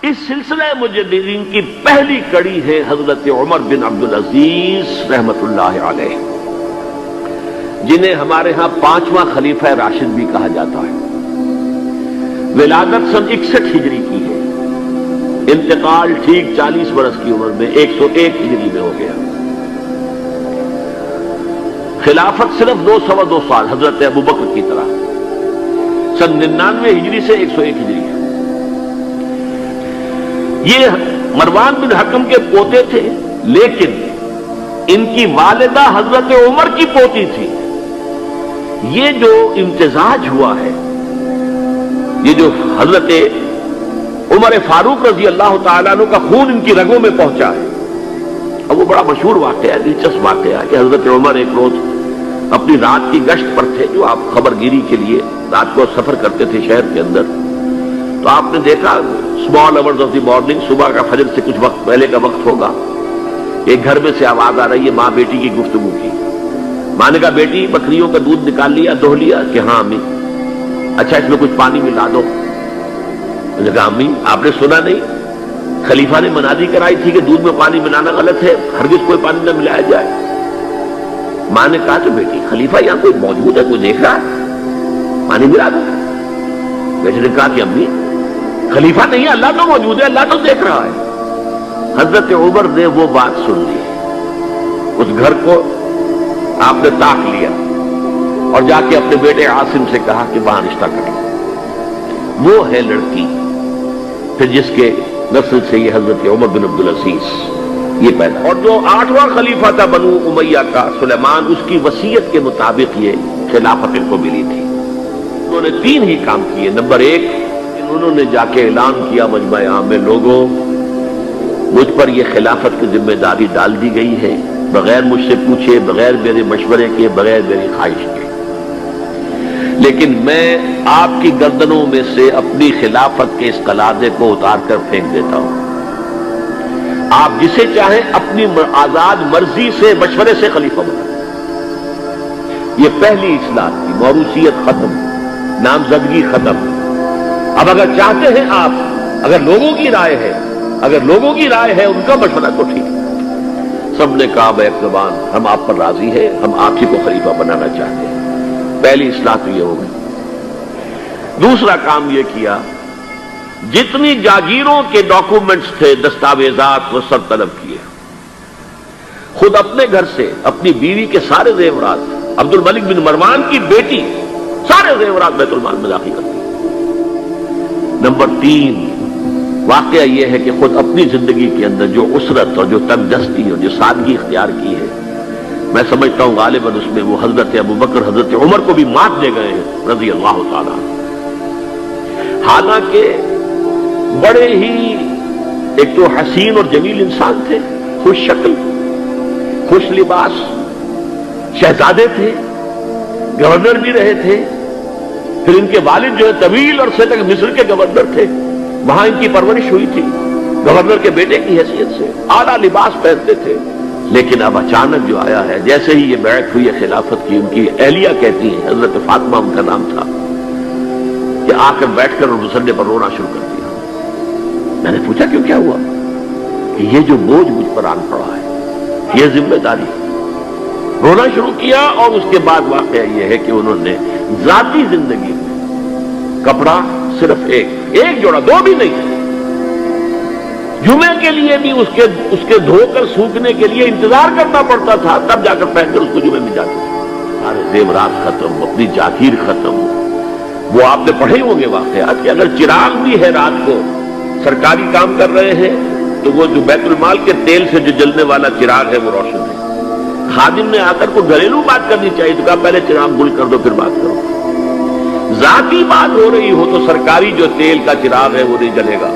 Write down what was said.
اس سلسلہ مجددین کی پہلی کڑی ہے حضرت عمر بن عبدالعزیز رحمت اللہ علیہ، جنہیں ہمارے ہاں 5واں خلیفہ راشد بھی کہا جاتا ہے۔ ولادت سن 61 ہجری کی ہے، انتقال ٹھیک 40 برس کی عمر میں 101 ہجری میں ہو گیا۔ خلافت صرف 2 سال حضرت ابوبکر کی طرح، سن 99 ہجری سے 101 ہجری ہے۔ یہ مروان بن حکم کے پوتے تھے، لیکن ان کی والدہ حضرت عمر کی پوتی تھی۔ یہ جو امتزاج ہوا ہے، یہ جو حضرت عمر فاروق رضی اللہ تعالیٰ عنہ کا خون ان کی رگوں میں پہنچا ہے، اب وہ بڑا مشہور واقعہ ہے، دلچسپ واقعہ ہے کہ حضرت عمر ایک روز اپنی رات کی گشت پر تھے، جو آپ خبر گیری کے لیے رات کو سفر کرتے تھے شہر کے اندر، تو آپ نے دیکھا small hours of the morning, صبح کا فجر سے کچھ وقت پہلے کا وقت ہوگا، ایک گھر میں سے آواز آ رہی ہے ماں بیٹی کی گفتگو کی۔ ماں نے کہا بیٹی بکریوں کا دودھ نکال لیا، دہو لیا؟ کہ ہاں امی۔ اچھا اس میں کچھ پانی ملا دو۔ میں نے کہا امی آپ نے سنا نہیں، خلیفہ نے منادی کرائی تھی کہ دودھ میں پانی ملانا غلط ہے، ہرگز کوئی پانی نہ ملایا جائے۔ ماں نے کہا تو بیٹی خلیفہ یہاں کوئی موجود ہے، کوئی دیکھ رہا ہے، پانی ملا دو۔ بیٹے نے کہا کہ امی خلیفہ نہیں ہے، اللہ تو موجود ہے، اللہ تو دیکھ رہا ہے۔ حضرت عمر نے وہ بات سن لی، اس گھر کو آپ نے تاک لیا اور جا کے اپنے بیٹے عاصم سے کہا کہ وہاں رشتہ کر لو۔ وہ ہے لڑکی پھر جس کے نسل سے یہ حضرت عمر بن عبدالعزیز یہ پیدا۔ اور جو 8واں خلیفہ تھا بنو امیہ کا سلیمان، اس کی وصیت کے مطابق یہ خلافت ان کو ملی تھی۔ انہوں نے 3 ہی کام کیے۔ نمبر 1، انہوں نے جا کے اعلان کیا مجمع عام میں، لوگوں مجھ پر یہ خلافت کی ذمہ داری ڈال دی گئی ہے، بغیر مجھ سے پوچھے، بغیر میرے مشورے کے، بغیر میری خواہش کے، لیکن میں آپ کی گردنوں میں سے اپنی خلافت کے اس قلادے کو اتار کر پھینک دیتا ہوں۔ آپ جسے چاہیں اپنی آزاد مرضی سے مشورے سے خلیفہ بنا۔ یہ پہلی اصلاح تھی، موروثیت ختم، نامزدگی ختم۔ اب اگر چاہتے ہیں آپ، اگر لوگوں کی رائے ہے ان کا مشورہ تو ٹھیک ہے۔ سب نے کہا بیک زبان ہم آپ پر راضی ہیں، ہم آپ ہی کو خلیفہ بنانا چاہتے ہیں۔ پہلی اصلاح تو یہ ہو گئی۔ دوسرا کام یہ کیا، جتنی جاگیروں کے ڈاکومنٹس تھے، دستاویزات، وہ سب طلب کیے۔ خود اپنے گھر سے اپنی بیوی کے سارے زیورات، عبد الملک بن مروان کی بیٹی سارے زیورات بیت المال میں داخل کر دی۔ نمبر 3، واقعہ یہ ہے کہ خود اپنی زندگی کے اندر جو اسرت اور جو تنگ دستی اور جو سادگی اختیار کی ہے، میں سمجھتا ہوں غالباً اس میں وہ حضرت ابوبکر، حضرت عمر کو بھی مات دے گئے ہیں رضی اللہ تعالیٰ۔ حالانکہ بڑے ہی ایک تو حسین اور جمیل انسان تھے، خوش شکل، خوش لباس، شہزادے تھے، گورنر بھی رہے تھے، پھر ان کے والد جو ہے طویل عرصے تک مصر کے گورنر تھے، وہاں ان کی پرورش ہوئی تھی گورنر کے بیٹے کی حیثیت سے، اعلیٰ لباس پہنتے تھے۔ لیکن اب اچانک جو آیا ہے، جیسے ہی یہ بیعت ہوئی ہے خلافت کی، ان کی اہلیہ کہتی ہیں، حضرت فاطمہ ان کا نام تھا، کہ آ کر بیٹھ کر اور مسلح پر رونا شروع کر دیا۔ میں نے پوچھا کیوں، کیا ہوا؟ کہ یہ جو بوجھ مجھ پر آن پڑا ہے، یہ ذمہ داری، رونا شروع کیا۔ اور اس کے بعد واقعہ یہ ہے کہ انہوں نے ذاتی زندگی میں کپڑا صرف ایک جوڑا، 2 بھی نہیں، جمعے کے لیے بھی اس کے دھو کر سوکھنے کے لیے انتظار کرنا پڑتا تھا، تب جا کر پہن کر اس کو جمعے میں جاتے تھے۔ سارے زیورات ختم، اپنی جاگیر ختم۔ وہ آپ نے پڑھے ہوں گے واقعات کہ اگر چراغ بھی ہے رات کو، سرکاری کام کر رہے ہیں، تو وہ جو بیت المال کے تیل سے جو جلنے والا چراغ ہے وہ روشن ہے۔ خادم نے آ کر کو گھریلو بات کرنی چاہیے تو کہا پہلے چراغ گل کر دو پھر بات کرو۔ ذاتی بات ہو رہی ہو تو سرکاری جو تیل کا چراغ ہے وہ نہیں جلے گا۔